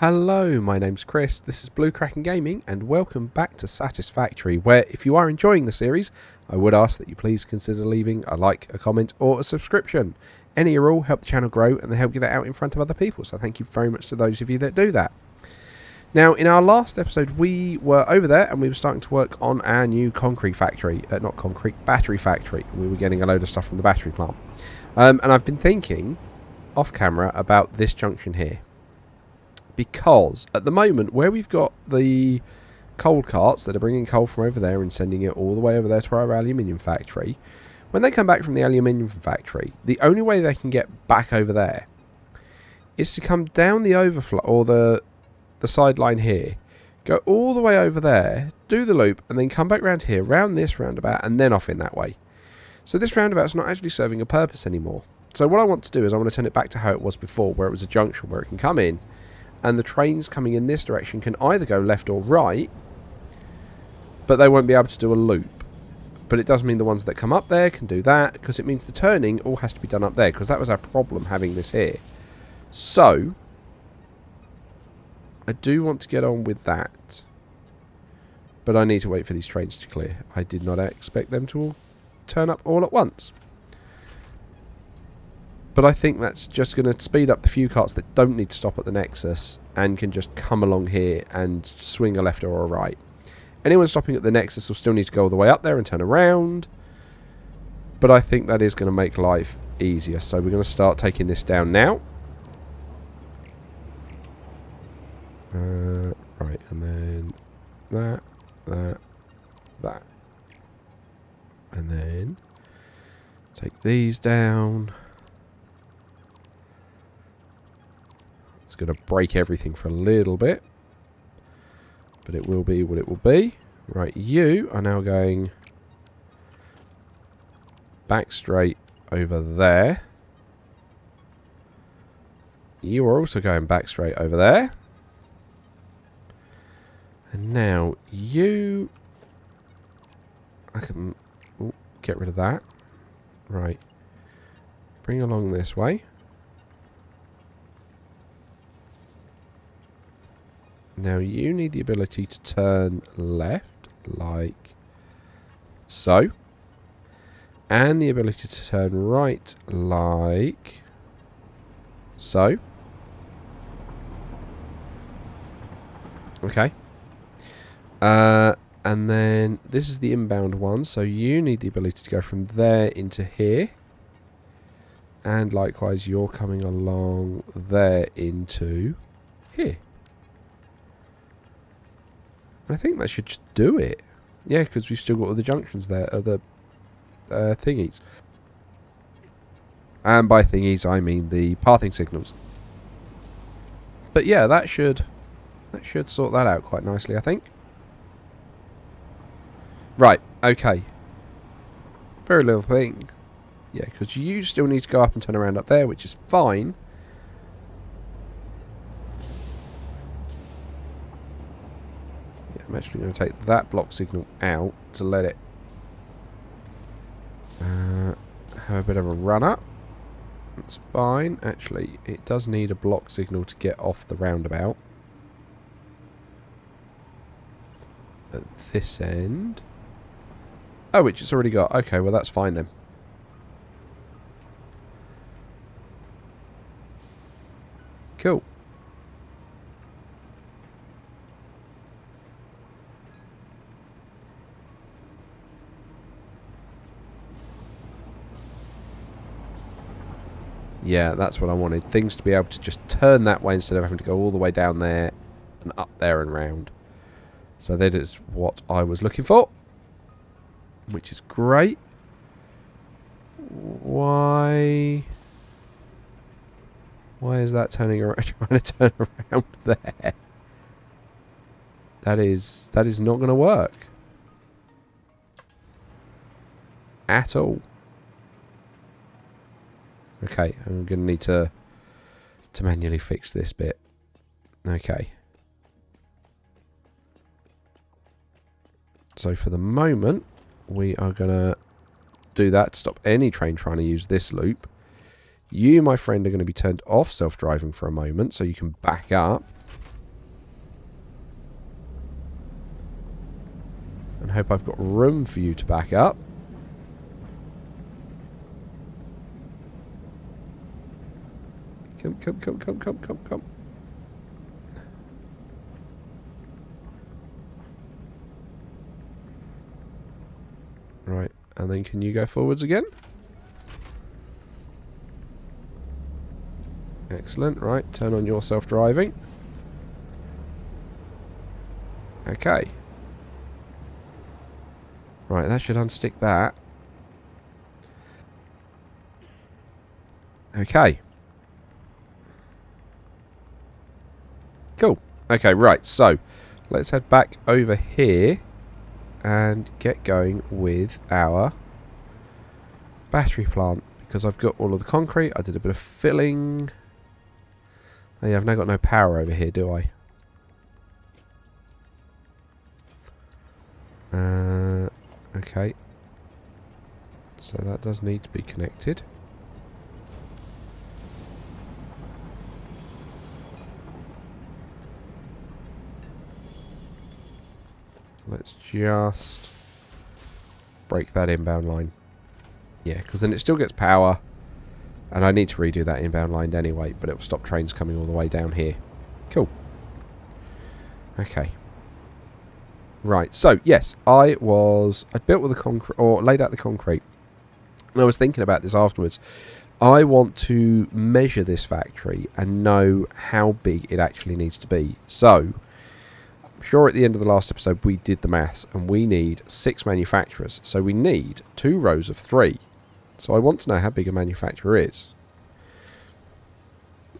Hello, my name's Chris, this is Blue Kraken Gaming, and welcome back to Satisfactory, where if you are enjoying the series, I would ask that you please consider leaving a like, a comment, or a subscription. Any or all help the channel grow, and they help get it out in front of other people, so thank you very much to those of you that do that. Now, in our last episode, we were over there, and we were starting to work on our new battery factory. We were getting a load of stuff from the battery plant. And I've been thinking, off camera, about this junction here. Because at the moment, where we've got the coal carts that are bringing coal from over there and sending it all the way over there to our aluminium factory, when they come back from the aluminium factory, the only way they can get back over there is to come down the overflow, or the sideline here, go all the way over there, do the loop, and then come back round here, round this roundabout, and then off in that way. So this roundabout's not actually serving a purpose anymore. So what I want to do is I want to turn it back to how it was before, where it was a junction where it can come in, and the trains coming in this direction can either go left or right, but they won't be able to do a loop. But it does mean the ones that come up there can do that, because it means the turning all has to be done up there, because that was our problem having this here. So I do want to get on with that, but I need to wait for these trains to clear. I did not expect them to all turn up all at once. But I think that's just going to speed up the few carts that don't need to stop at the Nexus and can just come along here and swing a left or a right. Anyone stopping at the Nexus will still need to go all the way up there and turn around. But I think that is going to make life easier. So we're going to start taking this down now. Right, and then that. And then take these down. It's going to break everything for a little bit, but it will be what it will be. Right, you are now going back straight over there. You are also going back straight over there. And now you... I can get rid of that. Right. Bring along this way. Now you need the ability to turn left, like so. And the ability to turn right, like so. Okay. And then this is the inbound one, so you need the ability to go from there into here. And likewise, you're coming along there into here. I think that should just do it. Yeah, because we've still got all the junctions there, the thingies. And by thingies, I mean the pathing signals. But yeah, that should sort that out quite nicely, I think. Right, okay. Very little thing. Yeah, because you still need to go up and turn around up there, which is fine. I'm actually going to take that block signal out to let it have a bit of a run up. That's fine. Actually, it does need a block signal to get off the roundabout. At this end. Oh, which it's already got. Okay, well that's fine then. Cool. Yeah, that's what I wanted. Things to be able to just turn that way instead of having to go all the way down there and up there and round. So that is what I was looking for. Which is great. Why is that turning around, trying to turn around there? That is not going to work. At all. Okay, I'm going to need to manually fix this bit. Okay. So for the moment, we are going to do that to stop any train trying to use this loop. You, my friend, are going to be turned off self-driving for a moment so you can back up. hope I've got room for you to back up. Come. Right, and then can you go forwards again? Excellent. Right, turn on your self-driving. Okay. Right, that should unstick that. Okay. Cool. Okay, right, so let's head back over here and get going with our battery plant, because I've got all of the concrete. I did a bit of filling. Oh yeah, I've now got no power over here, do I? Okay. So that does need to be connected. Let's just break that inbound line. Yeah, because then it still gets power. And I need to redo that inbound line anyway, but it will stop trains coming all the way down here. Cool. Okay. Right, so yes, I'd built with the concrete, or laid out the concrete. And I was thinking about this afterwards. I want to measure this factory and know how big it actually needs to be. So, I'm sure at the end of the last episode we did the maths, and we need 6 manufacturers. So we need 2 rows of 3. So I want to know how big a manufacturer is.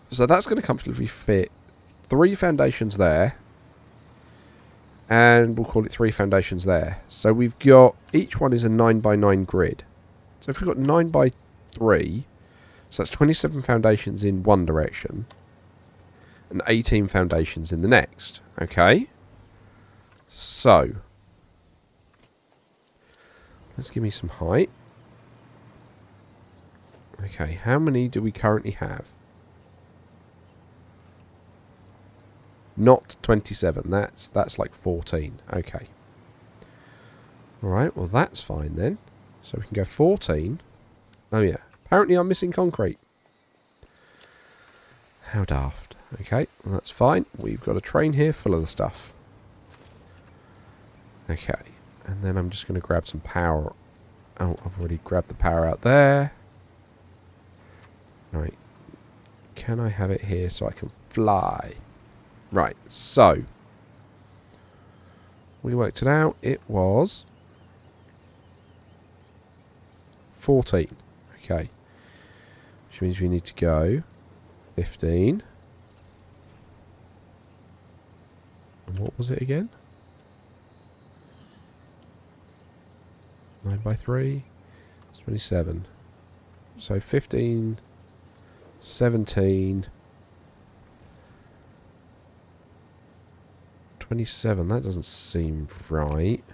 So that's going to comfortably fit 3 foundations there. And we'll call it 3 foundations there. So we've got, each one is a 9x9 grid. So if we've got 9x3, so that's 27 foundations in one direction. And 18 foundations in the next. Okay. So, let's give me some height. Okay, how many do we currently have? Not 27. That's like 14. Okay. Alright, well that's fine then. So we can go 14. Oh yeah. Apparently I'm missing concrete. How daft. Okay, well that's fine. We've got a train here full of the stuff. Okay. And then I'm just going to grab some power. Oh, I've already grabbed the power out there. Right. Can I have it here so I can fly? Right, so we worked it out. It was 14. Okay. Which means we need to go 15. And what was it again? 9x3. It's 27. So 15, 17, 27. That doesn't seem right.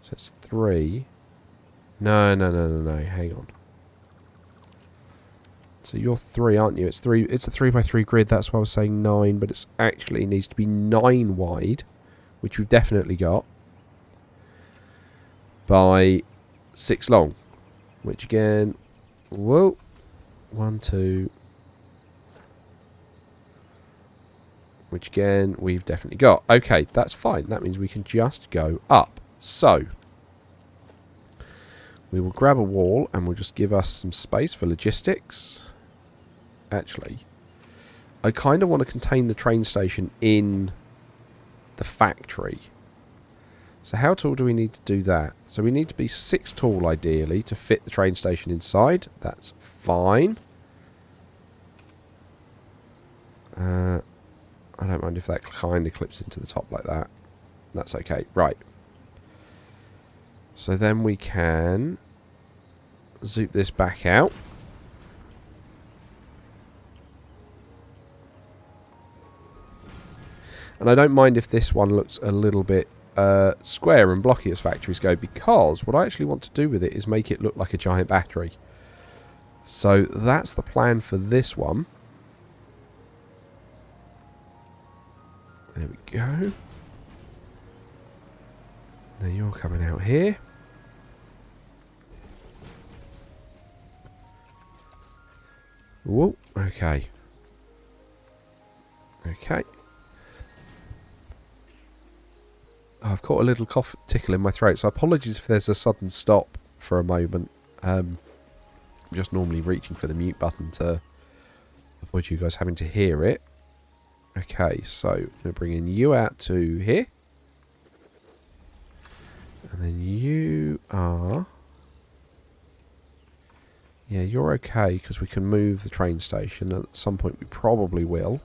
So it's 3. No. Hang on. So you're 3, aren't you? It's 3. It's a 3x3 grid. That's why I was saying 9, but it's actually needs to be 9 wide, which we've definitely got, by 6 long, which again, whoa, 1, 2, which again we've definitely got. Okay, that's fine. That means we can just go up. So we will grab a wall and we'll just give us some space for logistics. Actually, I kind of want to contain the train station in the factory. So how tall do we need to do that? So we need to be 6 tall ideally to fit the train station inside. That's fine. I don't mind if that kind of clips into the top like that. That's okay. Right. So then we can zoop this back out. And I don't mind if this one looks a little bit square and blocky as factories go, because what I actually want to do with it is make it look like a giant battery. So that's the plan for this one. There we go. Now you're coming out here. Whoa, okay. Okay. I've caught a little cough tickle in my throat, so apologies if there's a sudden stop for a moment. I'm just normally reaching for the mute button to avoid you guys having to hear it. Okay, so I'm going to bring in you out to here. And then you are... Yeah, you're okay, because we can move the train station. At some point we probably will.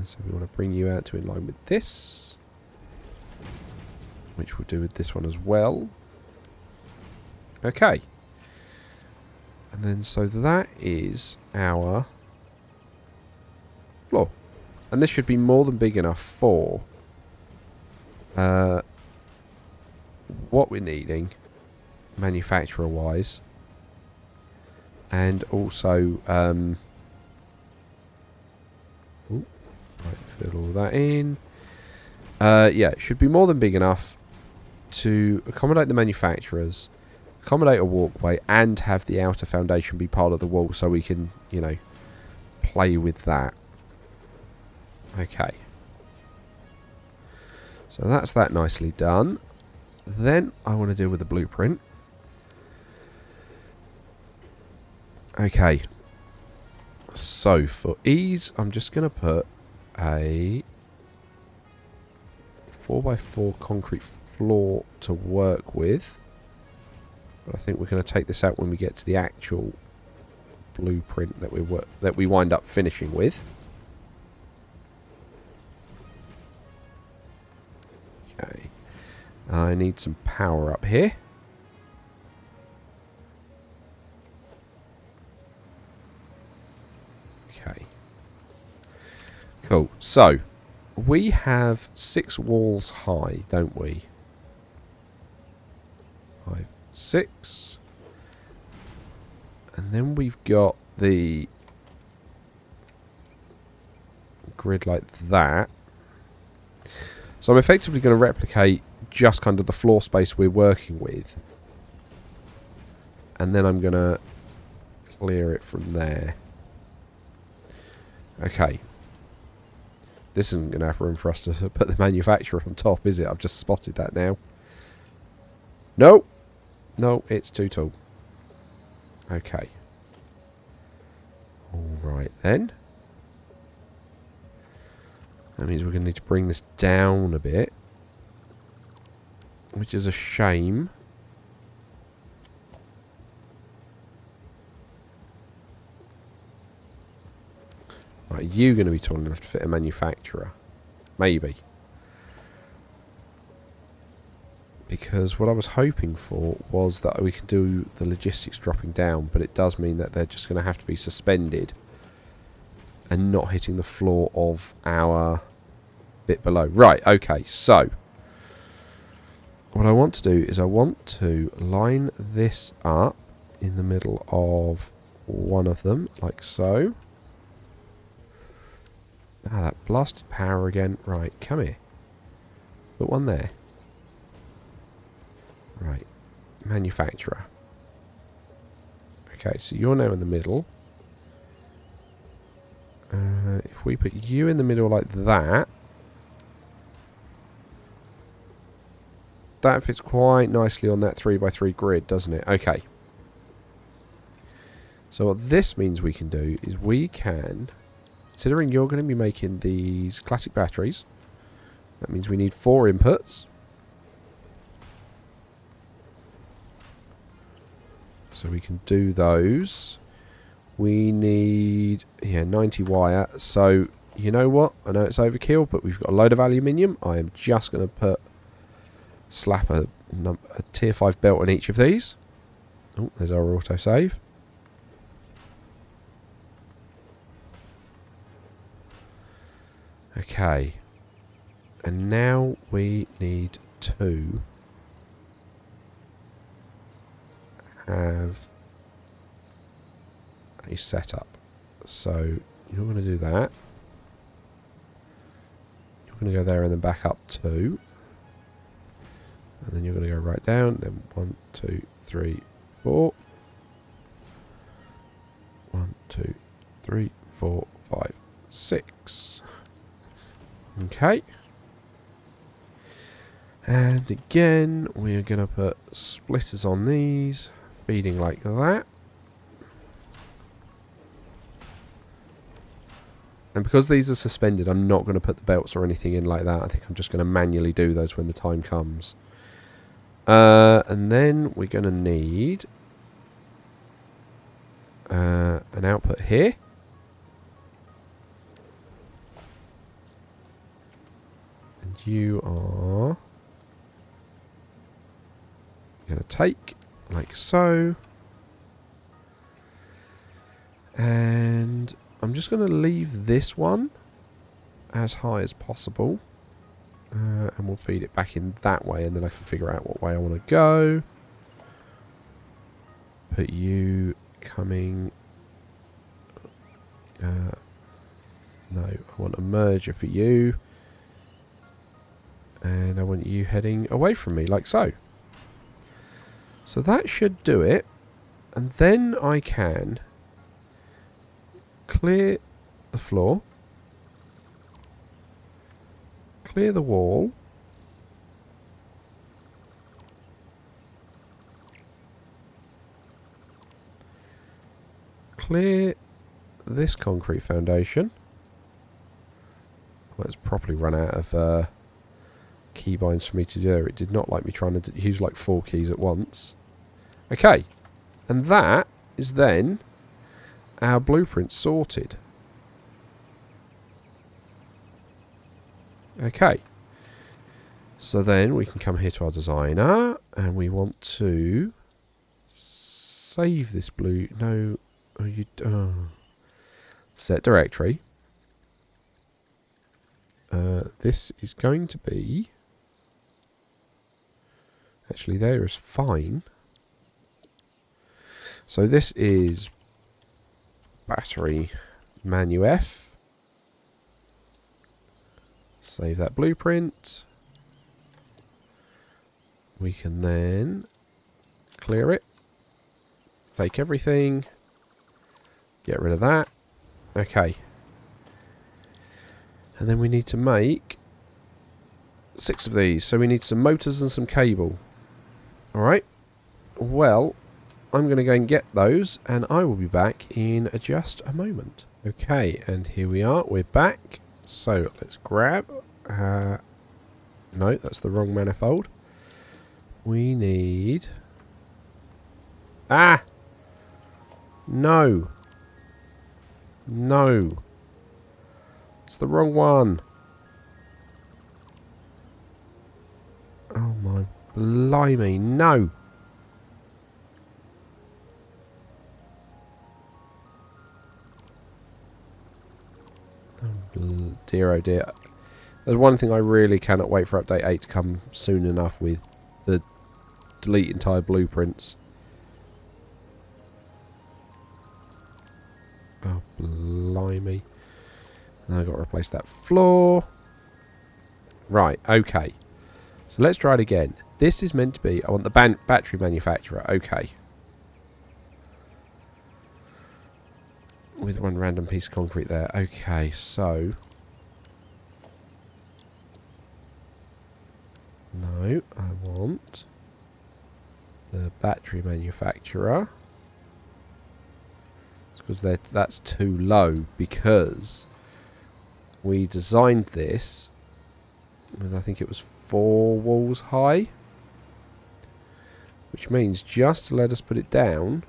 So we want to bring you out to in line with this. Which we'll do with this one as well. Okay. And then, so that is our floor. And this should be more than big enough for what we're needing, manufacturer-wise. And also, right, fill all that in. Yeah, it should be more than big enough to accommodate the manufacturers, accommodate a walkway, and have the outer foundation be part of the wall, so we can, you know, play with that. Okay. So that's that nicely done. Then I want to deal with the blueprint. Okay. So for ease, I'm just going to put a 4x4 concrete floor to work with. But I think we're going to take this out when we get to the actual blueprint that we wind up finishing with. Okay. I need some power up here. Okay. Cool. So, we have 6 walls high, don't we? 5, 6. And then we've got the grid like that. So I'm effectively going to replicate just kind of the floor space we're working with. And then I'm going to clear it from there. Okay. This isn't going to have room for us to put the manufacturer on top, is it? I've just spotted that now. No! No, it's too tall. Okay. Alright then. That means we're going to need to bring this down a bit. Which is a shame. Right, you going to be tall enough to fit a manufacturer? Maybe. Because what I was hoping for was that we could do the logistics dropping down, but it does mean that they're just going to have to be suspended and not hitting the floor of our bit below. Right, okay, so what I want to do is I want to line this up in the middle of one of them, like so. Ah, that blasted power again. Right, come here. Put one there. Right. Manufacturer. Okay, so you're now in the middle. If we put you in the middle like that, that fits quite nicely on that 3x3 grid, doesn't it? Okay. So what this means we can do is we can, considering you're going to be making these classic batteries, that means we need 4 inputs. So we can do those. We need, yeah, 90 wire. So, you know what? I know it's overkill, but we've got a load of aluminium. I am just going to slap a tier 5 belt on each of these. Oh, there's our autosave. Okay. And now we need to have a setup. So you're going to do that. You're going to go there and then back up 2. And then you're going to go right down. Then 1, 2, 3, 4. 1, 2, 3, 4, 5, 6. Okay. And again, we're going to put splitters on these, feeding like that. And because these are suspended, I'm not going to put the belts or anything in like that. I think I'm just going to manually do those when the time comes. And then we're going to need an output here. And you are going to take like so. And I'm just going to leave this one as high as possible. And we'll feed it back in that way, and then I can figure out what way I want to go. Put you coming... no, I want a merger for you. And I want you heading away from me, like so. So that should do it. And then I can clear the floor. Clear the wall. Clear this concrete foundation. Well, it's properly run out of keybinds for me to do. It did not like me trying to use like 4 keys at once. Okay. And that is then our blueprint sorted. Okay. So then we can come here to our designer and we want to save this blue. No. Oh, you. Oh. Set directory. This is going to be. Actually, there is fine. So this is battery manu F. Save that blueprint. We can then clear it. Take everything. Get rid of that. Okay. And then we need to make 6 of these. So we need some motors and some cable. Alright. Well, I'm going to go and get those, and I will be back in just a moment. Okay, and here we are. We're back. So let's grab... no, that's the wrong manifold. We need... Ah! No. No. It's the wrong one. Oh my blimey, no. Oh dear, oh dear. There's one thing I really cannot wait for update 8 to come soon enough with the delete entire blueprints. Oh, blimey. And I've got to replace that floor. Right, okay. So let's try it again. This is meant to be... I want the battery manufacturer. Okay. With one random piece of concrete there. Okay, so... No, I want the battery manufacturer. It's because that's too low, because we designed this with, I think it was 4 walls high, which means just to let us put it down,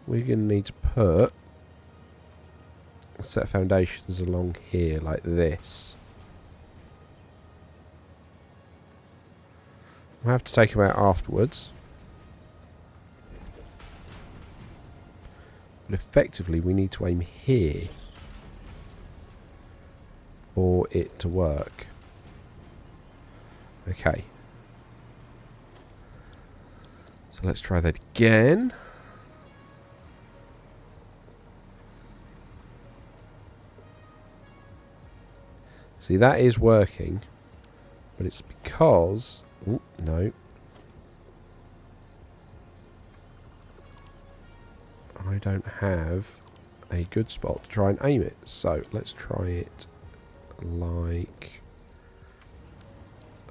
we're going to need to put a set of foundations along here like this. We'll have to take them out afterwards. But effectively we need to aim here for it to work. Okay. So let's try that again. See, that is working. But it's because... Oh, no. I don't have a good spot to try and aim it. So, let's try it like...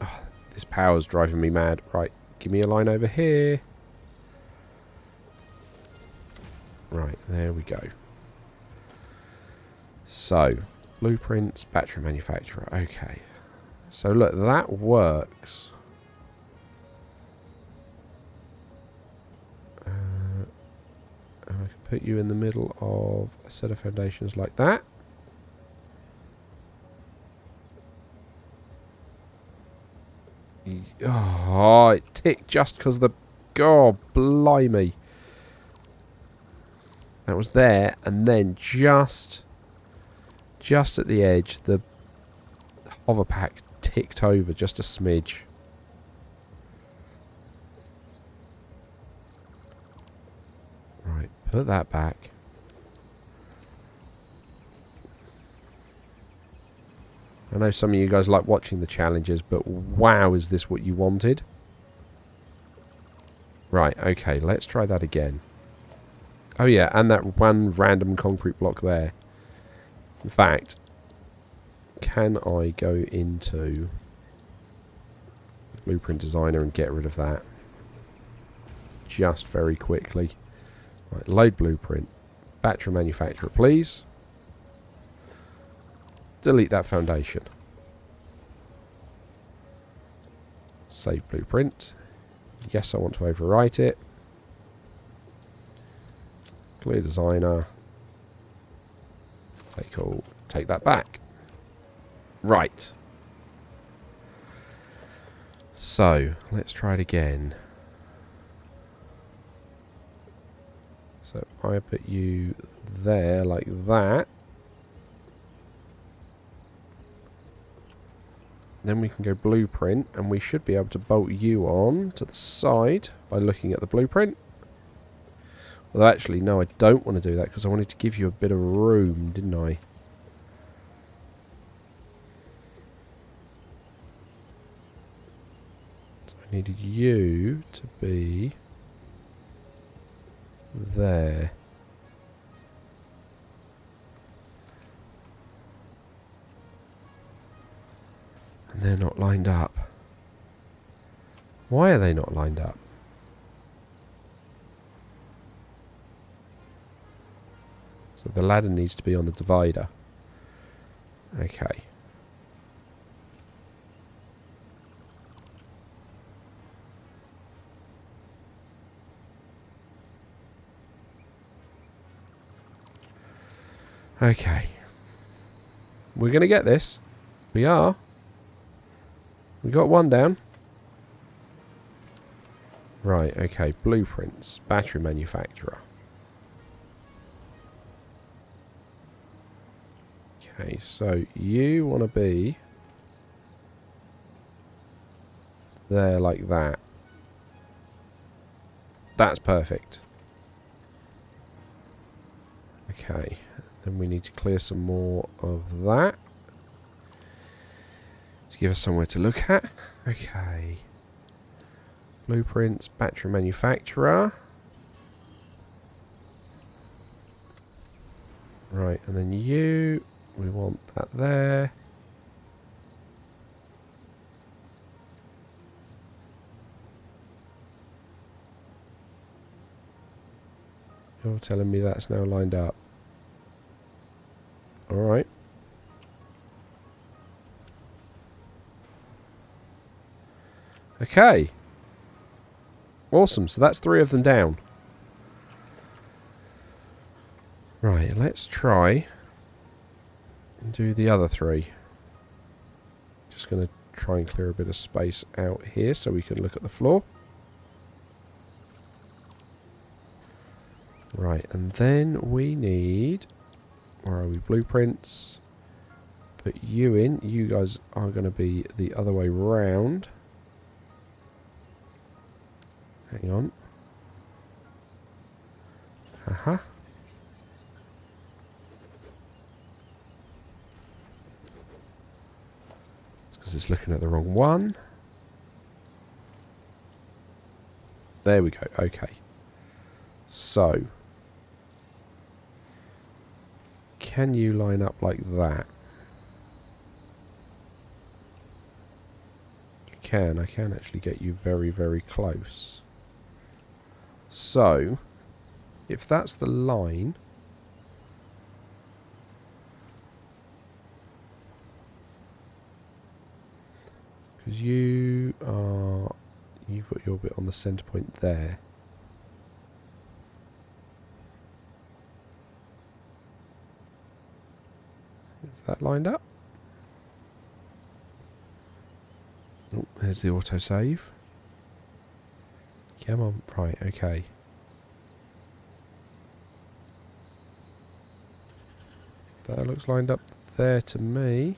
Oh, this power's driving me mad. Right, give me a line over here. Right, there we go. So, blueprints, battery manufacturer. Okay. So, look, that works. And I can put you in the middle of a set of foundations like that. Oh, it ticked just because the... God, blimey. That was there, and then just at the edge, the hover pack ticked over just a smidge. Right, put that back. I know some of you guys like watching the challenges, but wow, is this what you wanted? Right, okay, let's try that again. Oh yeah, and that one random concrete block there. In fact, can I go into Blueprint Designer and get rid of that? Just very quickly. Right, load blueprint. Battery manufacturer, please. Delete that foundation. Save blueprint. Yes, I want to overwrite it. Clear designer. Take that back. Right. So, let's try it again. So, I put you there like that. Then we can go blueprint, and we should be able to bolt you on to the side by looking at the blueprint. Although actually, no, I don't want to do that because I wanted to give you a bit of room, didn't I? So I needed you to be there. And they're not lined up. Why are they not lined up? So the ladder needs to be on the divider. Okay. Okay. We're going to get this. We are. We got one down. Right, okay. Blueprints. Battery manufacturer. Okay, so you want to be there like that. That's perfect. Okay, then we need to clear some more of that to give us somewhere to look at. Okay. Blueprints, battery manufacturer. Right, and then you, we want that there. You're telling me that's now lined up. Alright. Okay. Awesome, so that's 3 of them down. Right, let's try and do the other 3. Just going to try and clear a bit of space out here so we can look at the floor. Right, and then we need... Where are we? Blueprints. Put you in. You guys are going to be the other way round. Hang on. Haha. because it's looking at the wrong one. There we go. Okay. So, can you line up like that? You can. I can actually get you very, very close. So, if that's the line, because you've got your bit on the centre point there. Is that lined up? Oh, there's the autosave. Come on, right, okay. That looks lined up there to me.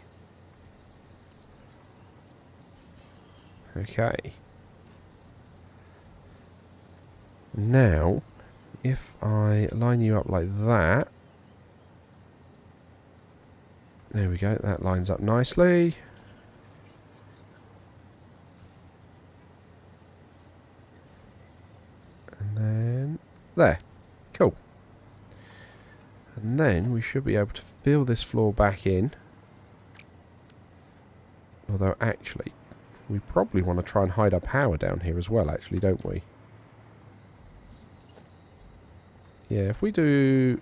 Okay. Now, if I line you up like that. There we go, that lines up nicely. And then, there. Cool. And then we should be able to fill this floor back in. Although, actually, we probably want to try and hide our power down here as well, actually, don't we? Yeah, if we do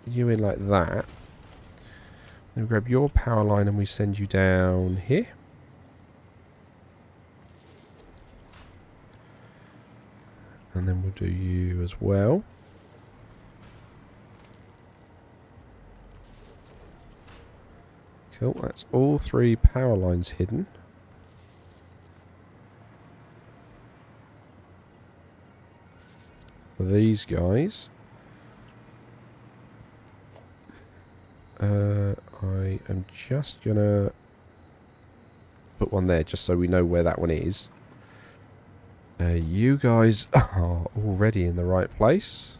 you in like that, then we grab your power line and we send you down here. And then we'll do you as well. Cool, that's all 3 power lines hidden. For these guys. I am just gonna put one there just so we know where that one is. You guys are already in the right place.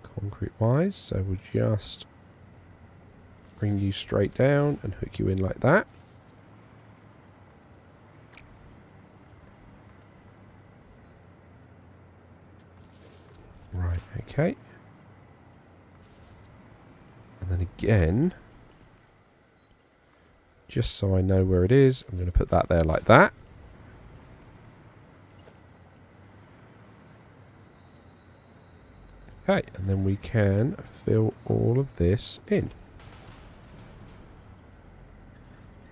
Concrete wise, so we'll just bring you straight down and hook you in like that. Right, okay. And then again, just so I know where it is, I'm going to put that there like that. Okay, and then we can fill all of this in.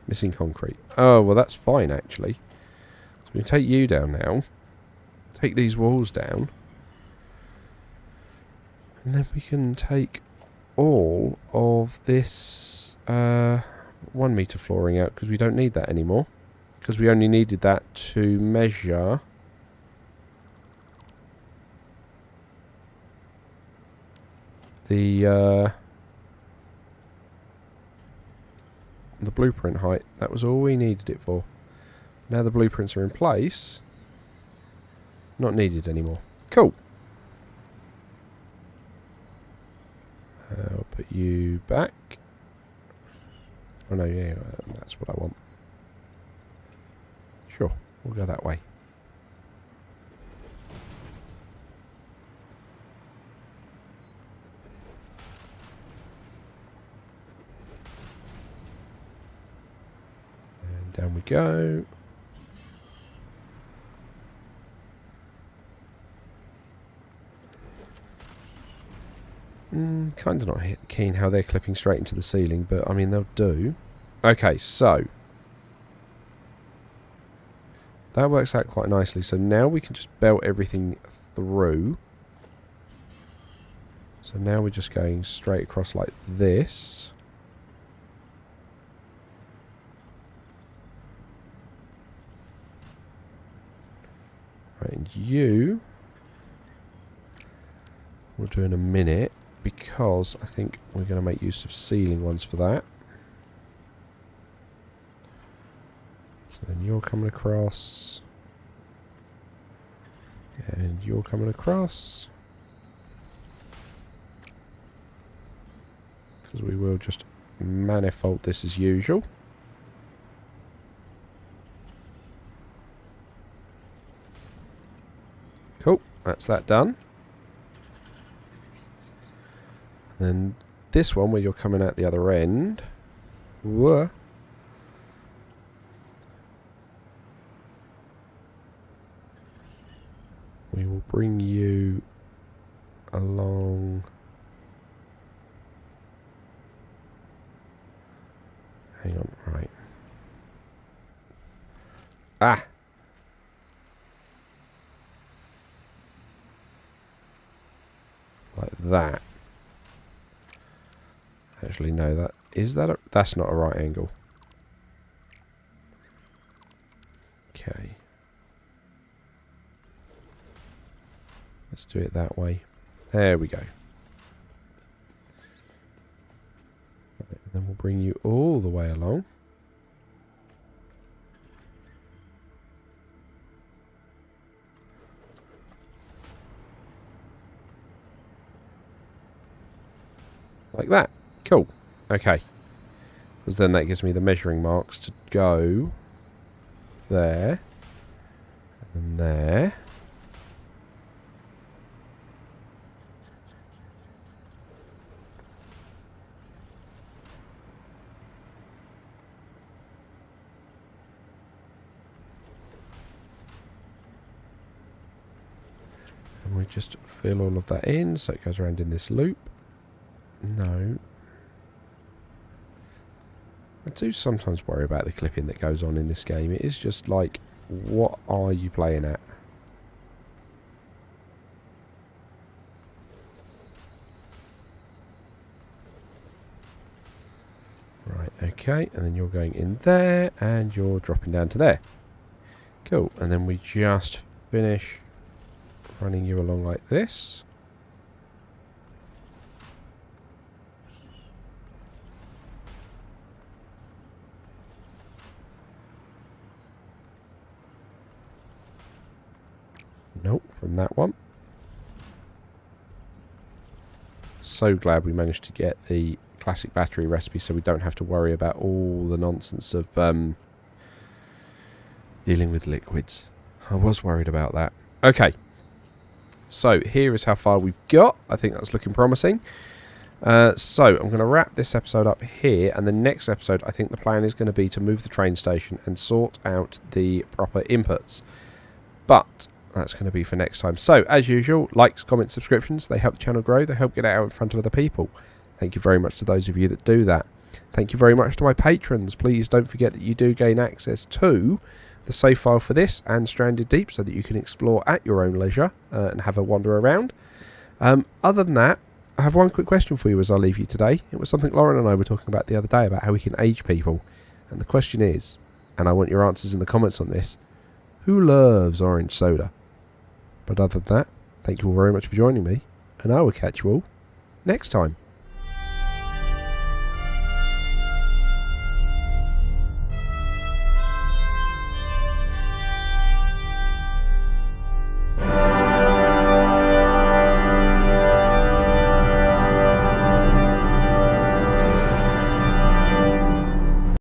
Missing concrete. Oh, well that's fine actually. So we can take you down now. Take these walls down. And then we can take all of this 1 meter flooring out because we don't need that anymore. Because we only needed that to measure the blueprint height. That was all we needed it for. Now the blueprints are in place. Not needed anymore. Cool. I'll put you back. Oh no, yeah, that's what I want. Sure, we'll go that way. And down we go. Kind of not keen how they're clipping straight into the ceiling, but I mean they'll do. Okay, so that works out quite nicely. So now we can just belt everything through. So now we're just going straight across like this. Right, and you we'll do in a minute. Because I think we're going to make use of ceiling ones for that. So then you're coming across. And you're coming across. because we will just manifold this as usual. Cool, that's that done. And then this one where you're coming out the other end. Whoa. We will bring you along. Hang on, right. Ah! Like that. Actually, no, that's not a right angle. Okay. Let's do it that way. There we go. And then we'll bring you all the way along. Like that. Cool. Okay. Because then that gives me the measuring marks to go there and there. And we just fill all of that in so it goes around in this loop. No. I do sometimes worry about the clipping that goes on in this game. It is just like, what are you playing at? Right, okay, and then you're going in there, and you're dropping down to there. Cool, and then we just finish running you along like this. Nope, from that one. So glad we managed to get the classic battery recipe so we don't have to worry about all the nonsense of dealing with liquids. I was worried about that. Okay. So, here is how far we've got. I think that's looking promising. So, I'm going to wrap this episode up here, and the next episode, I think the plan is going to be to move the train station and sort out the proper inputs. But that's going to be for next time. So, as usual, likes, comments, subscriptions, they help the channel grow, they help get it out in front of other people. Thank you very much to those of you that do that. Thank you very much to my patrons. Please don't forget that you do gain access to the save file for this and Stranded Deep so that you can explore at your own leisure and have a wander around. Other than that, I have one quick question for you as I leave you today. It was something Lauren and I were talking about the other day about how we can age people. And the question is, and I want your answers in the comments on this, who loves orange soda? But other than that, thank you all very much for joining me, and I will catch you all next time.